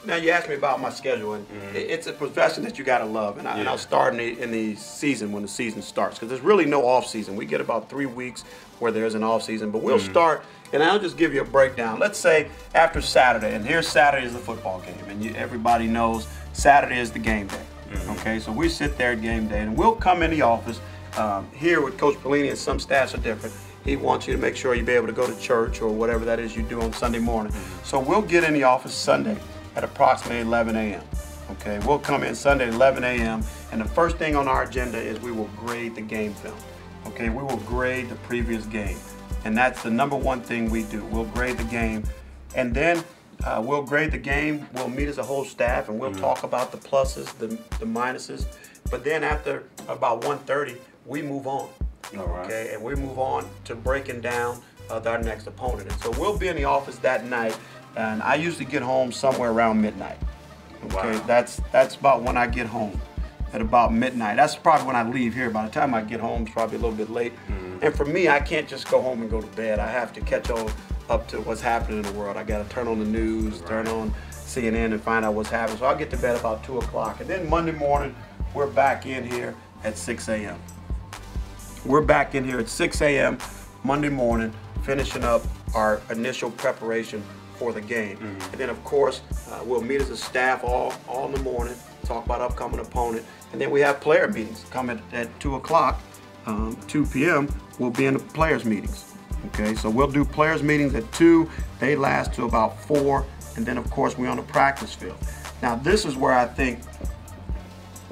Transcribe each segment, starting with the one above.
Now you asked me about my schedule, and it's a profession that you got to love, and, and I'll start in the season when the season starts, because there's really no off season. We get about 3 weeks where there's an off season, but we'll start, and I'll just give you a breakdown. Let's say after Saturday, and here's Saturday is the football game, and everybody knows Saturday is the game day. Okay, so we sit there at game day, and we'll come in the office here with Coach Pelini, and some staffs are different. He wants you to make sure you be able to go to church or whatever that is you do on Sunday morning. So we'll get in the office Sunday at approximately 11 a.m. Okay, we'll come in Sunday at 11 a.m. and the first thing on our agenda is we will grade the game film. Okay, we will grade the previous game, and that's the #1 thing we do. We'll grade the game, and then we'll grade the game. We'll meet as a whole staff, and we'll talk about the pluses, the minuses. But then after about 1:30, we move on. Okay, and we move on to breaking down our next opponent. And so we'll be in the office that night, and I usually get home somewhere around midnight. Okay, that's about when I get home, at about midnight. That's probably when I leave here. By the time I get home, it's probably a little bit late. And for me, I can't just go home and go to bed. I have to catch up to what's happening in the world. I got to turn on the news, turn on CNN, and find out what's happening. So I'll get to bed about 2 o'clock, and then Monday morning we're back in here at 6 a.m. We're back in here at 6 a.m. Monday morning, finishing up our initial preparation for the game. And then, of course, we'll meet as a staff all in the morning, talk about upcoming opponent, and then we have player meetings coming at 2 o'clock, 2 p.m. We'll be in the players meetings. Okay, so we'll do players meetings at 2. They last to about 4, and then, of course, we're on the practice field. Now, this is where I think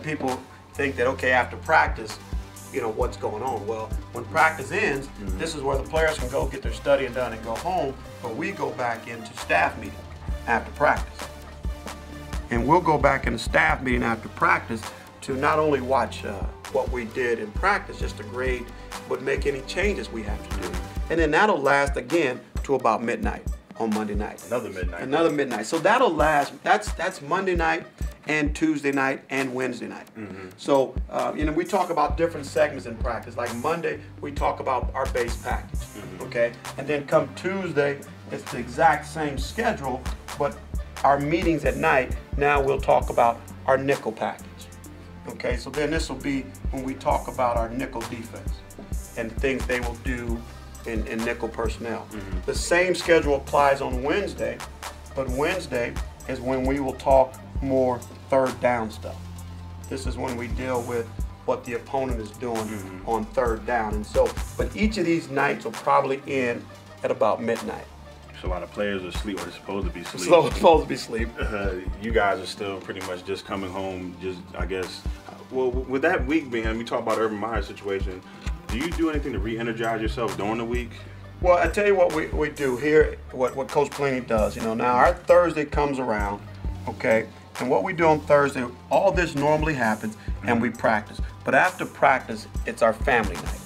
people think that, okay, after practice, you know, what's going on. Well, when practice ends, this is where the players can go get their studying done and go home, but we go back into staff meeting after practice. And we'll go back into staff meeting after practice to not only watch what we did in practice, just to grade, but make any changes we have to do. And then that'll last again to about midnight on Monday night. Another midnight. Another midnight. So that'll last, that's Monday night and Tuesday night and Wednesday night. So, you know, we talk about different segments in practice. Like Monday, we talk about our base package, okay? And then come Tuesday, it's the exact same schedule, but our meetings at night, now we'll talk about our nickel package, okay? So then this will be when we talk about our nickel defense and things they will do in nickel personnel. The same schedule applies on Wednesday, but Wednesday is when we will talk more third down stuff. This is when we deal with what the opponent is doing on third down. And so, but each of these nights will probably end at about midnight. So a lot of players are asleep, or they're supposed to be asleep. Supposed to be asleep. You guys are still pretty much just coming home, just, I guess. Well, with that week being, we talk about Urban Meyer's situation, do you do anything to re-energize yourself during the week? Well, I tell you what we do here, what Coach Pelini does. You know, now our Thursday comes around, okay? And what we do on Thursday, all this normally happens, and we practice. But after practice, it's our family night.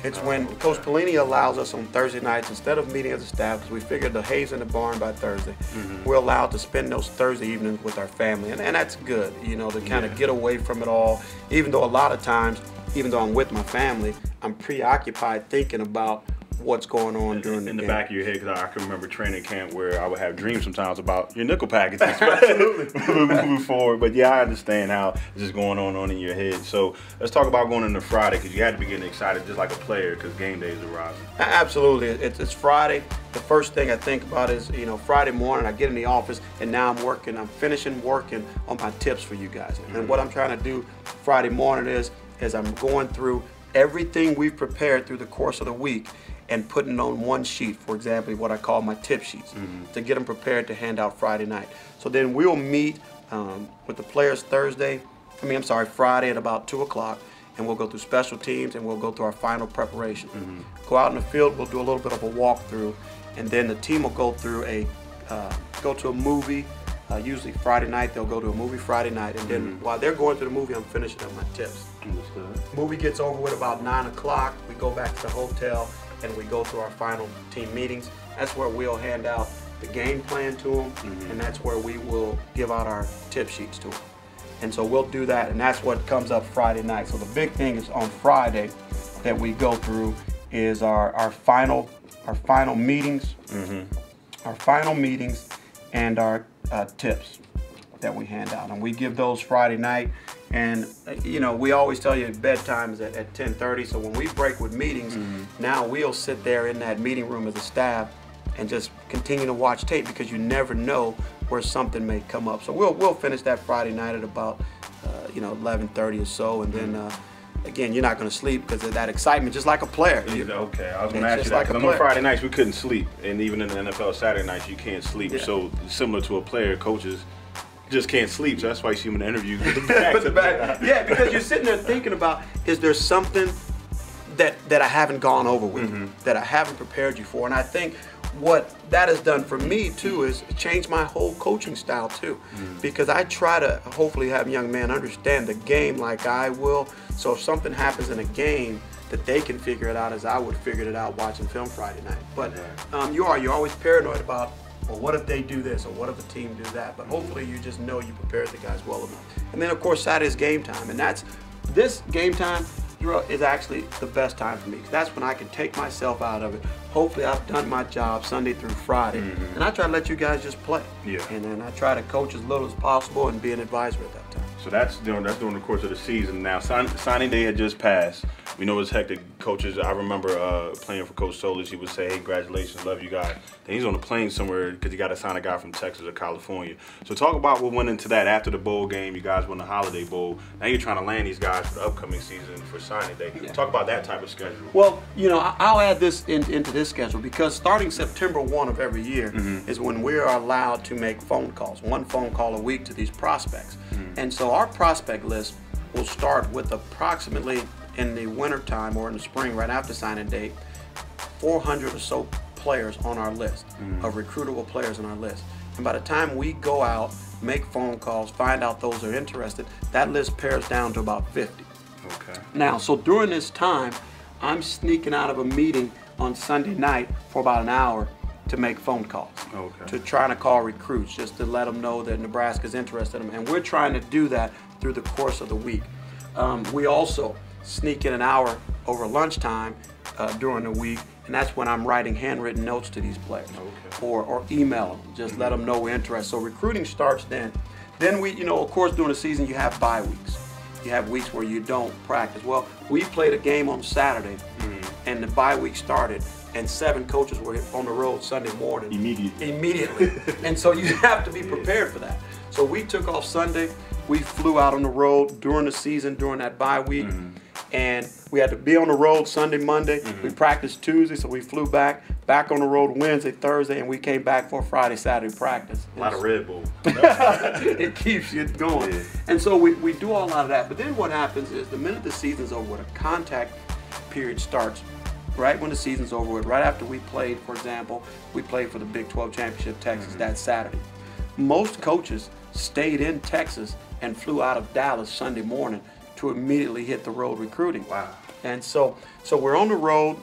It's when Coach Pelini allows us on Thursday nights, instead of meeting as a staff, because we figured the hay's in the barn by Thursday, we're allowed to spend those Thursday evenings with our family. And that's good, you know, to kind of get away from it all. Even though a lot of times, even though I'm with my family, I'm preoccupied thinking about what's going on during the game. In the back of your head, because I can remember training camp where I would have dreams sometimes about your nickel packages moving forward. But yeah, I understand how it's just going on in your head. So let's talk about going into Friday, because you had to be getting excited just like a player, because game day is arriving. Absolutely. It's Friday. The first thing I think about is, you know, Friday morning I get in the office, and now I'm finishing working on my tips for you guys. And what I'm trying to do Friday morning is I'm going through everything we've prepared through the course of the week and putting it on one sheet, for example, what I call my tip sheets, to get them prepared to hand out Friday night. So then we'll meet with the players Friday at about 2 o'clock, and we'll go through special teams, and we'll go through our final preparation. Go out in the field, we'll do a little bit of a walkthrough, and then the team will go through go to a movie. Usually Friday night, they'll go to a movie Friday night, and then while they're going to the movie, I'm finishing up my tips. Movie gets over with about 9 o'clock. We go back to the hotel, and we go through our final team meetings. That's where we'll hand out the game plan to them, and that's where we will give out our tip sheets to them. And so we'll do that, and that's what comes up Friday night. So the big thing is on Friday that we go through is our final meetings, our final meetings, and our tips. that we hand out, and we give those Friday night. And you know, we always tell you bedtime is at 10:30. So when we break with meetings, now we'll sit there in that meeting room as a staff and just continue to watch tape, because you never know where something may come up. So we'll finish that Friday night at about 11:30 or so, and then again, you're not going to sleep because of that excitement, just like a player. Okay, I was going to ask you that, because on Friday nights we couldn't sleep, and even in the NFL Saturday nights you can't sleep. Yeah. So similar to a player, coaches just can't sleep. So that's why you see them in the interviews with the back. Yeah, because you're sitting there thinking about, is there something that I haven't gone over with, that I haven't prepared you for? And I think what that has done for me too is change my whole coaching style too, because I try to hopefully have young men understand the game like I will. So if something happens in a game, that they can figure it out as I would have figured it out watching film Friday night. But you're always paranoid about, well, what if they do this, or what if the team do that? But hopefully you just know you prepared the guys well enough. And then of course Saturday's game time, and this game time is actually the best time for me, because that's when I can take myself out of it. Hopefully I've done my job Sunday through Friday, and I try to let you guys just play. Yeah. And then I try to coach as little as possible and be an advisor at that time. So that's during the course of the season. Now signing day had just passed. We know it's hectic. Coaches, I remember playing for Coach Solis. He would say, "Hey, congratulations, love you guys." Then he's on a plane somewhere because he got to sign a guy from Texas or California. So talk about what went into that after the bowl game. You guys won the Holiday Bowl. Now you're trying to land these guys for the upcoming season for signing day. Yeah. Talk about that type of schedule. Well, I'll add this into this schedule, because starting September 1 of every year is when we are allowed to make phone calls, one phone call a week to these prospects. And so our prospect list will start with approximately, in the wintertime or in the spring right after signing date, 400 or so players on our list, of recruitable players on our list. And by the time we go out, make phone calls, find out those are interested, that list pares down to about 50. Okay. Now, so during this time, I'm sneaking out of a meeting on Sunday night for about an hour to make phone calls, to try to call recruits, just to let them know that Nebraska's interested in them. And we're trying to do that through the course of the week. We also sneak in an hour over lunchtime during the week, and that's when I'm writing handwritten notes to these players, or email them, just let them know we're interested. So recruiting starts then. Then we, of course, during the season you have bye weeks. You have weeks where you don't practice. Well, we played a game on Saturday, and the bye week started, and 7 coaches were on the road Sunday morning. Immediately. And so you have to be prepared for that. So we took off Sunday. We flew out on the road during the season, during that bye week. And we had to be on the road Sunday, Monday. We practiced Tuesday, so we flew back on the road Wednesday, Thursday, and we came back for Friday, Saturday practice. A lot of Red Bull. It keeps you going. Yeah. And so we do all of that. But then what happens is, the minute the season's over, a contact period starts right when the season's over with. Right after we played, for example, we played for the Big 12 Championship Texas that Saturday. Most coaches stayed in Texas and flew out of Dallas Sunday morning to immediately hit the road recruiting. Wow. And so we're on the road.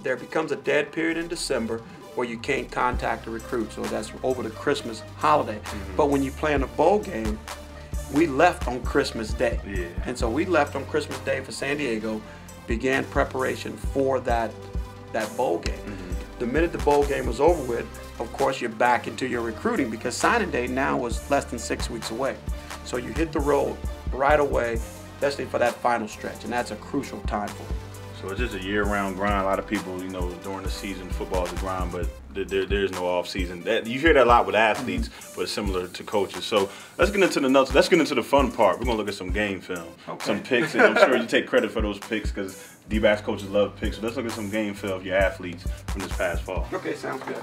There becomes a dead period in December where you can't contact a recruit. So that's over the Christmas holiday. But when you play in a bowl game, we left on Christmas Day. Yeah. And so we left on Christmas Day for San Diego, began preparation for that bowl game. The minute the bowl game was over with, of course, you're back into your recruiting, because signing day now was less than 6 weeks away. So you hit the road right away, especially for that final stretch, and that's a crucial time for it. So it's just a year-round grind. A lot of people, during the season, football is a grind, but there's no off-season. You hear that a lot with athletes, but it's similar to coaches. So let's get into the nuts. Let's get into the fun part. We're gonna look at some game film, some picks, and I'm sure you take credit for those picks, because D-backs coaches love picks. So let's look at some game film of your athletes from this past fall. Okay, sounds good.